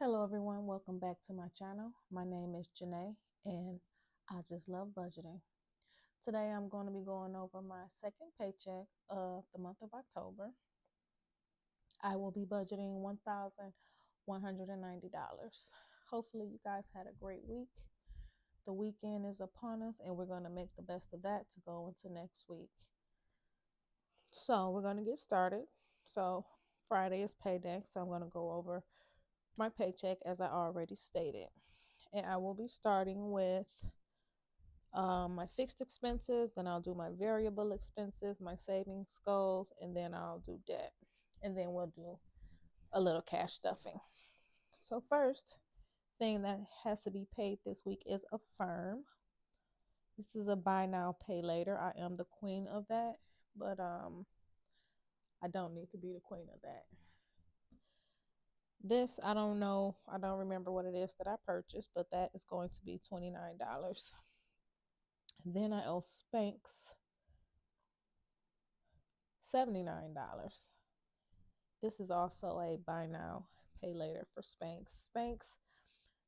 Hello everyone, welcome back to my channel. My name is Janae and I just love budgeting. Today I'm going to be going over my second paycheck of the month of October. I will be budgeting $1,190. Hopefully you guys had a great week. The weekend is upon us and we're going to make the best of that to go into next week. So we're going to get started. So Friday is payday, so I'm going to go over my paycheck as I already stated. And I will be starting with my fixed expenses, then I'll do my variable expenses, my savings goals, and then I'll do debt. And then we'll do a little cash stuffing. So, first thing that has to be paid this week is a firm. This is a buy now, pay later. I am the queen of that, but I don't need to be the queen of that. This, I don't know, I don't remember what it is that I purchased, but that is going to be $29. Then I owe Spanx $79. This is also a buy now, pay later for Spanx. Spanx,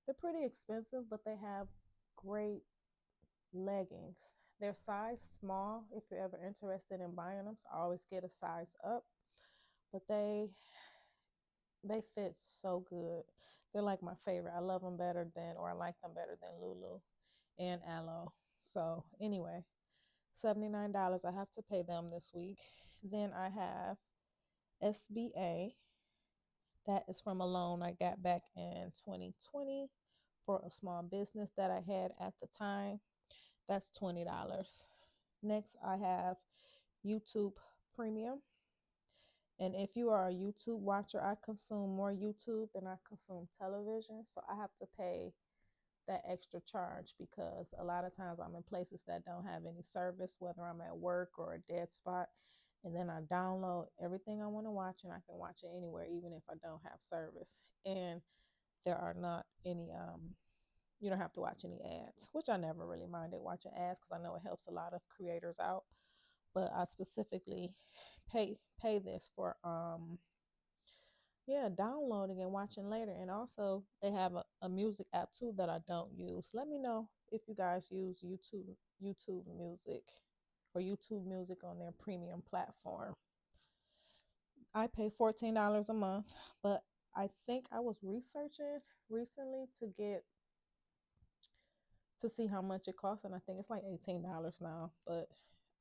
they're pretty expensive, but they have great leggings. They're size small if you're ever interested in buying them. So I always get a size up, but they fit so good. They're like my favorite. I love them better than, or I like them better than Lulu and Aloe. So anyway, $79 I have to pay them this week. Then I have SBA. That is from a loan I got back in 2020 for a small business that I had at the time. That's $20. Next, I have YouTube Premium. And if you are a YouTube watcher, I consume more YouTube than I consume television. So I have to pay that extra charge because a lot of times I'm in places that don't have any service, whether I'm at work or a dead spot. And then I download everything I want to watch and I can watch it anywhere, even if I don't have service. And there are not any, you don't have to watch any ads, which I never really minded watching ads because I know it helps a lot of creators out. But I specifically pay this for downloading and watching later. And also they have a music app too that I don't use. Let me know if you guys use YouTube Music or YouTube Music on their premium platform. I pay $14 a month, but I think I was researching recently to see how much it costs, and I think it's like $18 now. But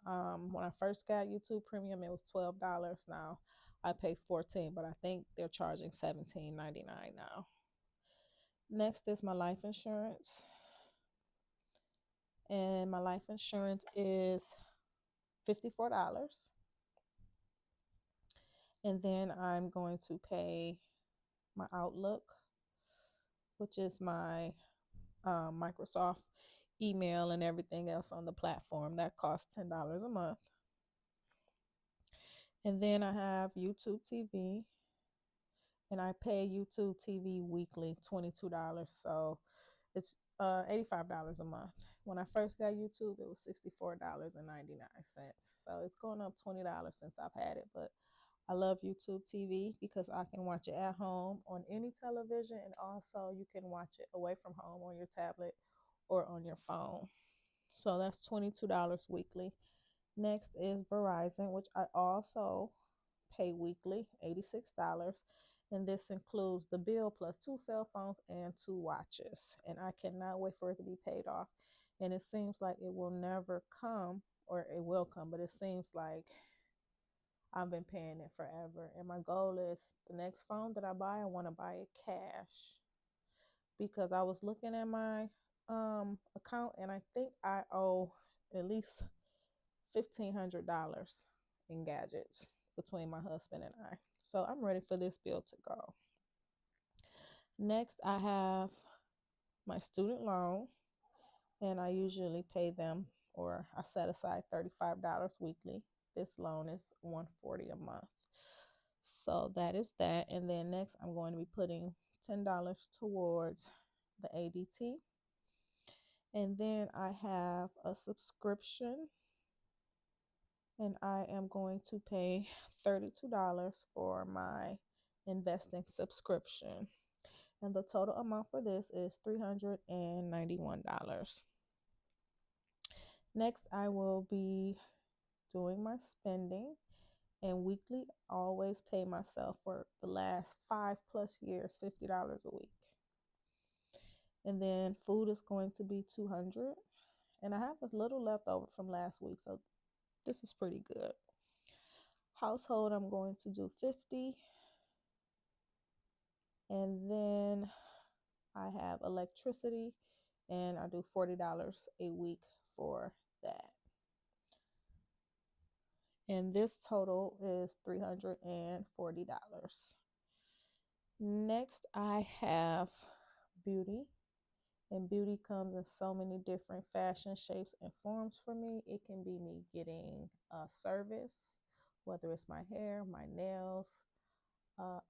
when I first got YouTube Premium, it was $12. Now I pay $14, but I think they're charging $17.99 now. Next is my life insurance, and my life insurance is $54. And then I'm going to pay my Outlook, which is my Microsoft email and everything else on the platform. That costs $10 a month. And then I have YouTube TV, and I pay YouTube TV weekly, $22. So it's $85 a month. When I first got YouTube, it was $64.99. So it's going up $20 since I've had it. But I love YouTube TV because I can watch it at home on any television, and also you can watch it away from home on your tablet or on your phone. So that's $22 weekly. Next is Verizon, which I also pay weekly, $86. And this includes the bill plus two cell phones and two watches. And I cannot wait for it to be paid off. And it seems like it will never come, or it will come, but it seems like I've been paying it forever. And my goal is the next phone that I buy, I want to buy it cash because I was looking at my account and I think I owe at least $1,500 in gadgets between my husband and I. So I'm ready for this bill to go. Next, I have my student loan, and I usually pay them, or I set aside $35 weekly. This loan is $140 a month. So that is that. And then next, I'm going to be putting $10 towards the ADT. And then I have a subscription, and I am going to pay $32 for my investing subscription. And the total amount for this is $391. Next, I will be doing my spending, and weekly I always pay myself for the last 5+ years $50 a week. And then food is going to be 200, and I have a little left over from last week, so this is pretty good. Household, I'm going to do 50, and then I have electricity, and I do $40 a week for that. And this total is $340. Next, I have beauty. And beauty comes in so many different fashion shapes and forms for me. It can be me getting a service, whether it's my hair, my nails,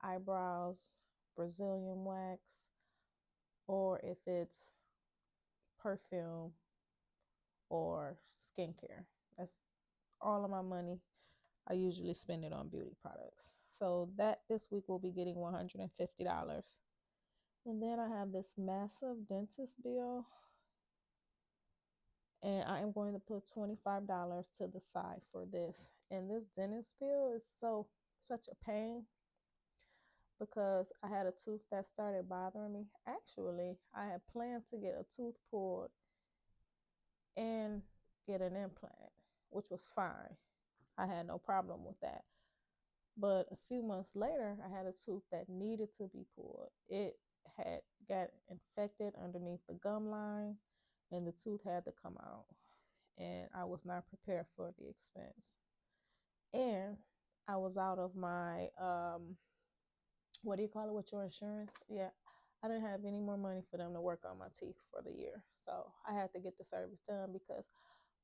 eyebrows, Brazilian wax, or if it's perfume or skincare. That's all of my money. I usually spend it on beauty products. So that this week will be getting $150. And then I have this massive dentist bill, and I am going to put $25 to the side for this. And this dentist bill is such a pain because I had a tooth that started bothering me. Actually, I had planned to get a tooth pulled and get an implant, which was fine. I had no problem with that. But a few months later, I had a tooth that needed to be pulled. It had got infected underneath the gum line, and the tooth had to come out. And I was not prepared for the expense. And I was out of my what do you call it with your insurance? Yeah, I didn't have any more money for them to work on my teeth for the year. So I had to get the service done because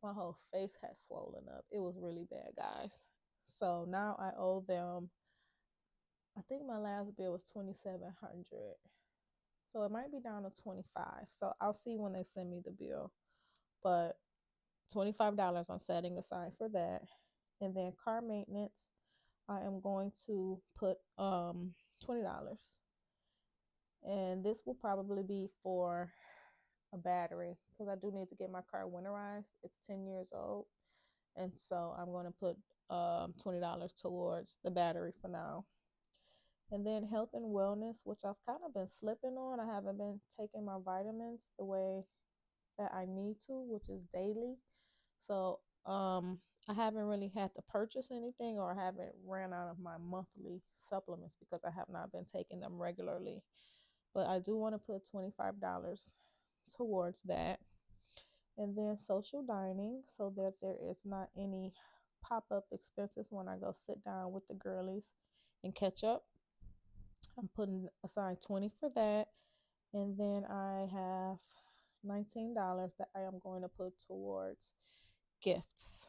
my whole face had swollen up. It was really bad, guys. So now I owe them, I think my last bill was $2,700. So it might be down to 25. So I'll see when they send me the bill. But $25 I'm setting aside for that. And then car maintenance, I am going to put $20. And this will probably be for a battery because I do need to get my car winterized. It's 10 years old. And so I'm going to put $20 towards the battery for now. And then health and wellness, which I've kind of been slipping on. I haven't been taking my vitamins the way that I need to, which is daily. So I haven't really had to purchase anything, or I haven't ran out of my monthly supplements because I have not been taking them regularly. But I do want to put $25 towards that. And then social dining, so that there is not any pop-up expenses when I go sit down with the girlies and catch up. I'm putting aside 20 for that. And then I have $19 that I am going to put towards gifts.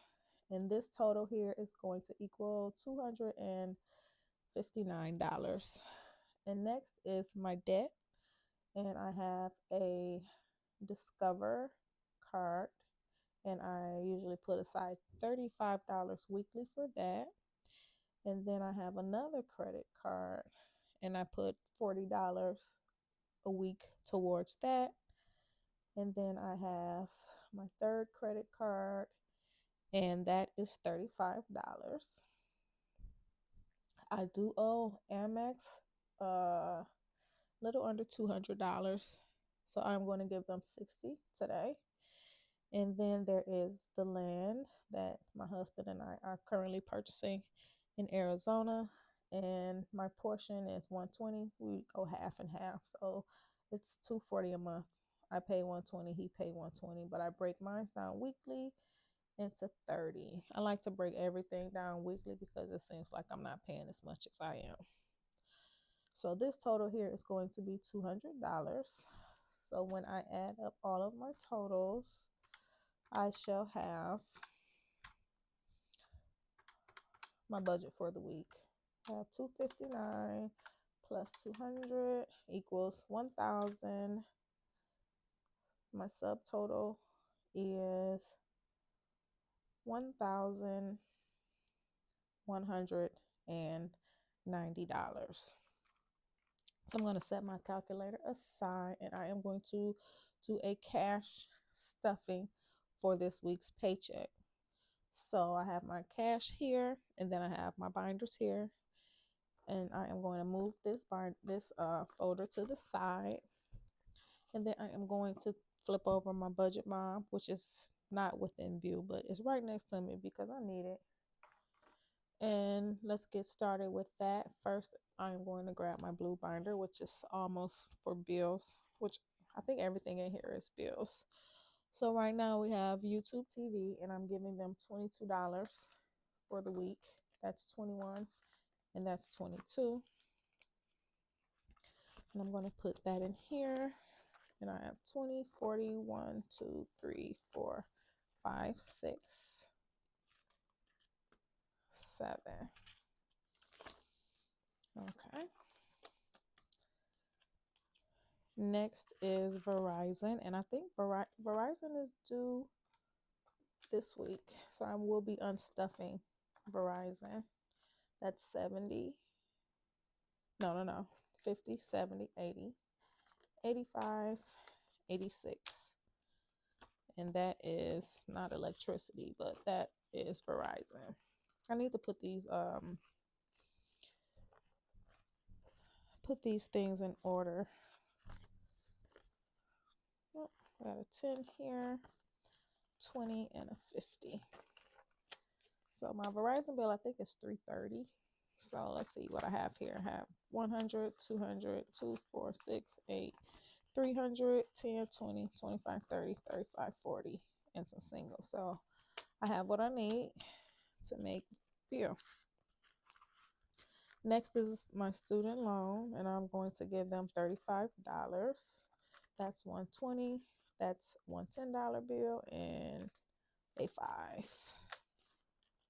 And this total here is going to equal $259. And next is my debt. And I have a Discover card. And I usually put aside $35 weekly for that. And then I have another credit card, and I put $40 a week towards that. And then I have my third credit card, and that is $35. I do owe Amex a little under $200, so I'm going to give them 60 today. And then there is the land that my husband and I are currently purchasing in Arizona, and my portion is 120. We go half and half, so it's $240 a month. I pay 120, he pay 120, but I break mine down weekly into 30. I like to break everything down weekly because it seems like I'm not paying as much as I am. So this total here is going to be $200. So when I add up all of my totals, I shall have my budget for the week. I have $259 plus 200 equals 1,000. My subtotal is $1,190. So I'm going to set my calculator aside and I am going to do a cash stuffing for this week's paycheck. So I have my cash here and then I have my binders here. And I am going to move this folder to the side. And then I am going to flip over my budget mom, which is not within view, but it's right next to me because I need it. And let's get started with that. First, I'm going to grab my blue binder, which is almost for bills, which I think everything in here is bills. So right now we have YouTube TV, and I'm giving them $22 for the week. That's 21, and that's 22. And I'm going to put that in here. And I have 20, 40, 1, 2, 3, 4, 5, 6, 7. Okay. Next is Verizon, and I think Verizon is due this week, so I will be unstuffing Verizon. That's 70. No. 50, 70, 80, 85, 86. And that is not electricity, but that is Verizon. I need to put these things in order. Oh, I got a 10 here, 20, and a 50. So my Verizon bill, I think, is $330. So let's see what I have here. I have 100, 200, 2, 4, 6, 8, 300, 10, 20, 25, 30, 35, 40, and some singles. So I have what I need to make bill. Next is my student loan, and I'm going to give them $35. That's 120. That's one $10 bill and a 5.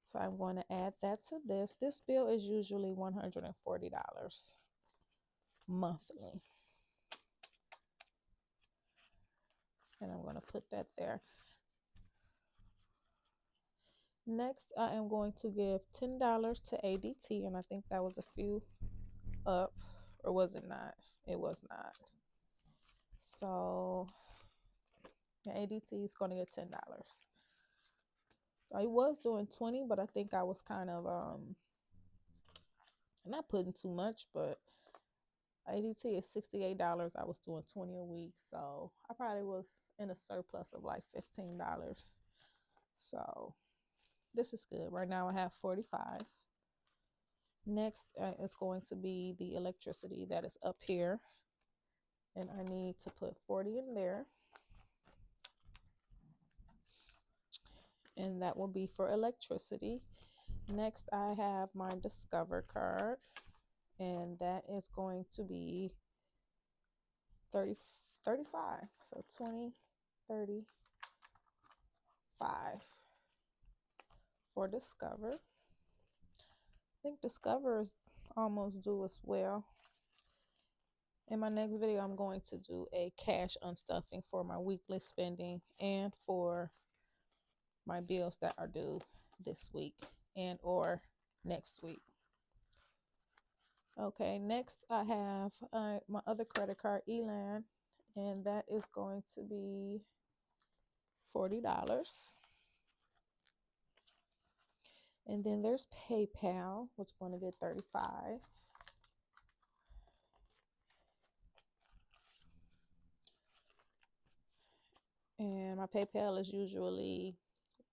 So I'm going to add that to this. This bill is usually $140 monthly. And I'm going to put that there. Next, I am going to give $10 to ADT, and I think that was a few up, or was it not? It was not. So ADT is going to get $10. I was doing 20, but I think I was kind of not putting too much, but ADT is $68. I was doing 20 a week, so I probably was in a surplus of like $15. So this is good. Right now I have 45. Next is going to be the electricity that is up here, and I need to put 40 in there, and that will be for electricity. Next, I have my Discover card, and that is going to be 35. So 20, 30, 5 for Discover. I think Discover is almost due as well. In my next video, I'm going to do a cash unstuffing for my weekly spending and for my bills that are due this week and or next week. Okay, next I have my other credit card, Elan, and that is going to be $40. And then there's PayPal, which is going to get 35. And my PayPal is usually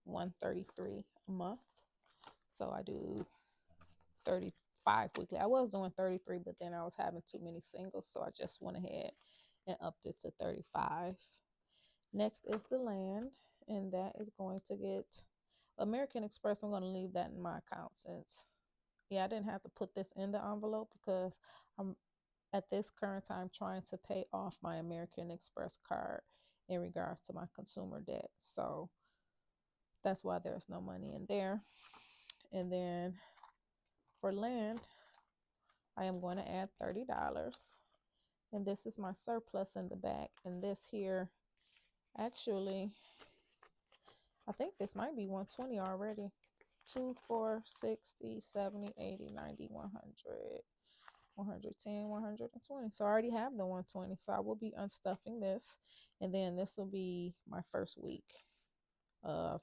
$133 a month. So I do 35 weekly. I was doing 33, but then I was having too many singles, so I just went ahead and upped it to 35. Next is the land, and that is going to get American Express. I'm going to leave that in my account since, I didn't have to put this in the envelope because I'm at this current time trying to pay off my American Express card in regards to my consumer debt. So that's why there's no money in there. And then for land, I am going to add $30. And this is my surplus in the back. And this here, actually, I think this might be 120 already. 2, 4, 60, 70, 80, 90, 100. 110, 120. So I already have the 120. So I will be unstuffing this. And then this will be my first week of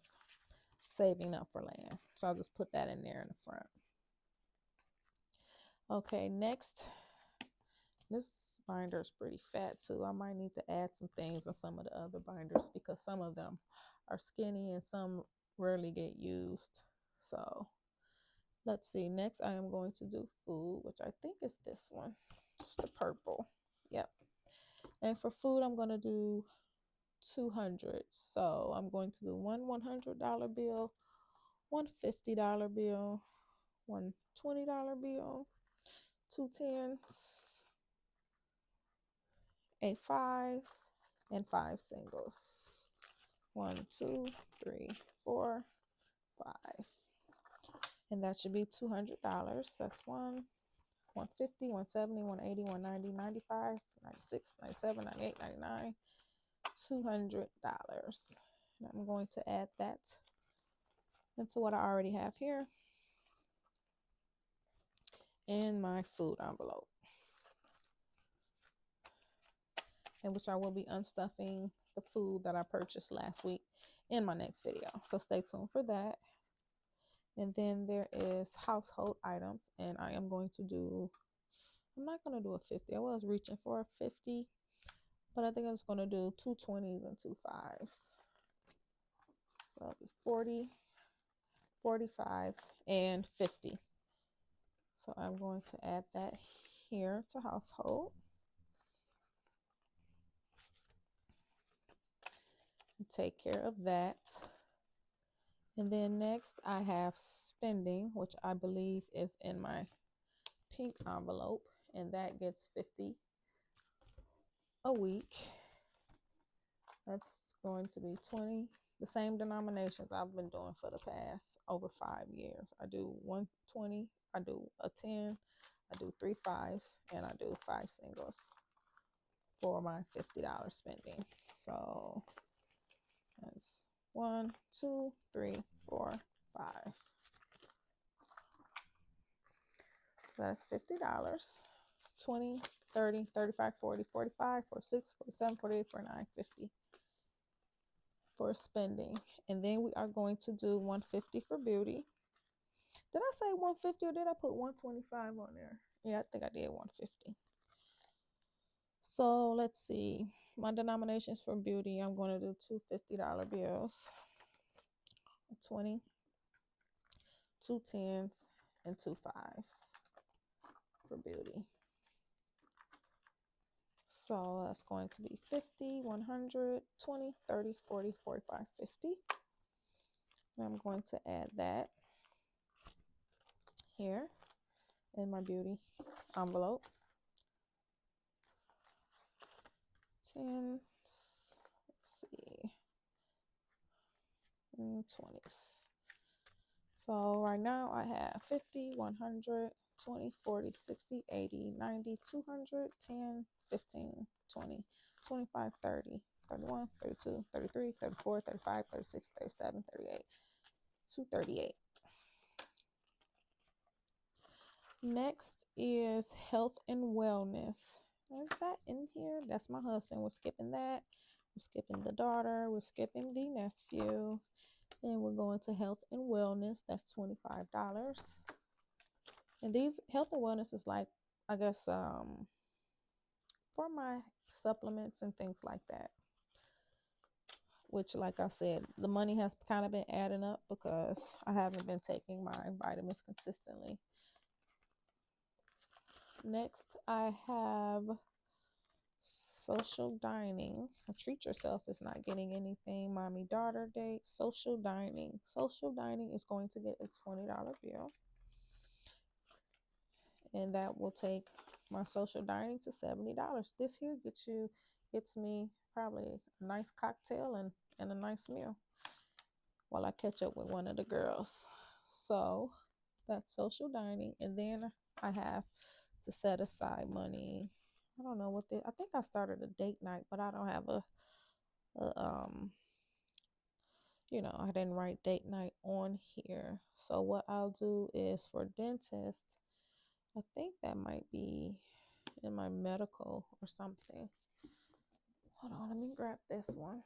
saving up for land. So I'll just put that in there in the front. Okay, next, this binder is pretty fat too. I might need to add some things in some of the other binders because some of them are skinny and some rarely get used. So let's see. Next, I am going to do food, which I think is this one, just the purple. Yep. And for food, I'm going to do 200. So I'm going to do one $100 bill, one $50 bill, one $20 bill, two tens, a five, and five singles. 1, 2, 3, 4, 5. And that should be $200. That's 150, 170, 180, 190, 95, 96, 97, 98, 99, $200. And I'm going to add that into what I already have here in my food envelope, in which I will be unstuffing the food that I purchased last week in my next video. So stay tuned for that. And then there is household items, and I am going to do, I'm not going to do a 50. I was reaching for a 50, but I think I'm just going to do two 20s and two 5s. So it'll be 40, 45, and 50. So I'm going to add that here to household. And take care of that. And then next I have spending, which I believe is in my pink envelope, and that gets 50 a week. That's going to be 20, the same denominations I've been doing for the past over 5 years. I do 120, I do a 10, I do 3 5s, and I do 5 singles for my $50 spending. So that's 1, 2, 3, 4, 5. That's $50. 20, 30, 35, 40, 45, 46, 47, 48, 49, 50 for spending. And then we are going to do 150 for beauty. Did I say 150 or did I put 125 on there? Yeah, I think I did 150. So let's see. My denominations for beauty, I'm going to do two $50 bills, 20, two 10s, and two 5s for beauty. So that's going to be 50, 100, 20, 30, 40, 45, 50. And I'm going to add that here in my beauty envelope. 10s, let's see, 20s. So right now I have 50, 100, 20, 40, 60, 80, 90, 200, 10, 15, 20, 25, 30, 31, 32, 33, 34, 35, 36, 37, 38, 238. Next is health and wellness. Is that in here? That's my husband. We're skipping that. We're skipping the daughter. We're skipping the nephew. Then we're going to health and wellness. That's $25. And these health and wellness is like, I guess, for my supplements and things like that. Which, like I said, the money has kind of been adding up because I haven't been taking my vitamins consistently. Next, I have social dining. Treat yourself is not getting anything. Mommy daughter date. Social dining. Social dining is going to get a $20 bill. And that will take my social dining to $70. This here gets me probably a nice cocktail and a nice meal while I catch up with one of the girls. So that's social dining. And then I have to set aside money. I don't know what I think I started a date night, but I don't have a I didn't write date night on here. So what I'll do is for dentist, I think that might be in my medical or something. Hold on, let me grab this one.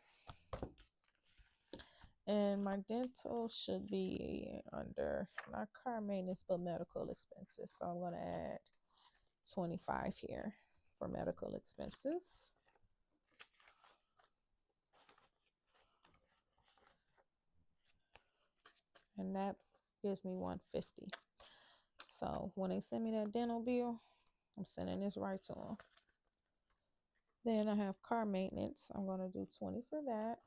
And my dental should be under not car maintenance but medical expenses. So I'm going to add 25 here for medical expenses. And that gives me 150. So when they send me that dental bill, I'm sending this right to them. Then I have car maintenance. I'm going to do 20 for that.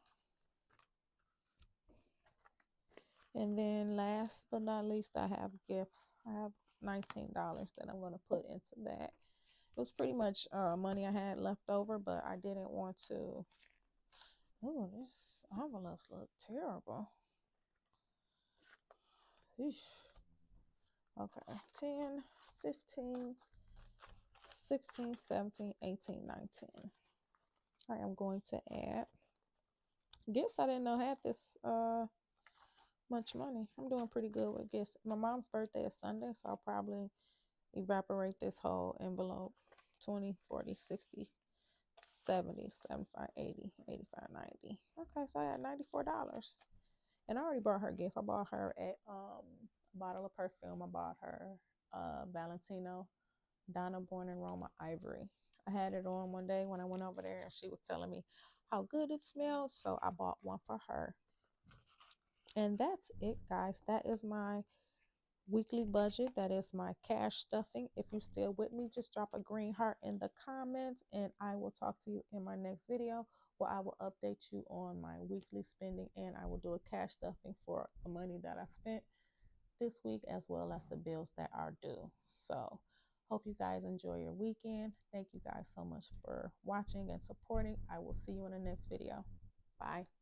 And then last but not least, I have gifts. I have $19 that I'm going to put into that. It was pretty much money I had left over, but I didn't want to. Oh, this envelopes look terrible. Eesh. Okay, 10, 15, 16, 17, 18, 19. I am going to add gifts. I didn't know had this much money. I'm doing pretty good with gifts. My mom's birthday is Sunday, so I'll probably evaporate this whole envelope. 20, 40, 60, 70, 75, 80, 85, 90. Okay, so I had $94. And I already bought her a gift. I bought her a bottle of perfume. I bought her Valentino Donna Born in Roma Ivory. I had it on one day when I went over there, and she was telling me how good it smelled, so I bought one for her. And that's it, guys. That is my weekly budget. That is my cash stuffing. If you're still with me, just drop a green heart in the comments, and I will talk to you in my next video where I will update you on my weekly spending, and I will do a cash stuffing for the money that I spent this week as well as the bills that are due. So hope you guys enjoy your weekend. Thank you guys so much for watching and supporting. I will see you in the next video. Bye.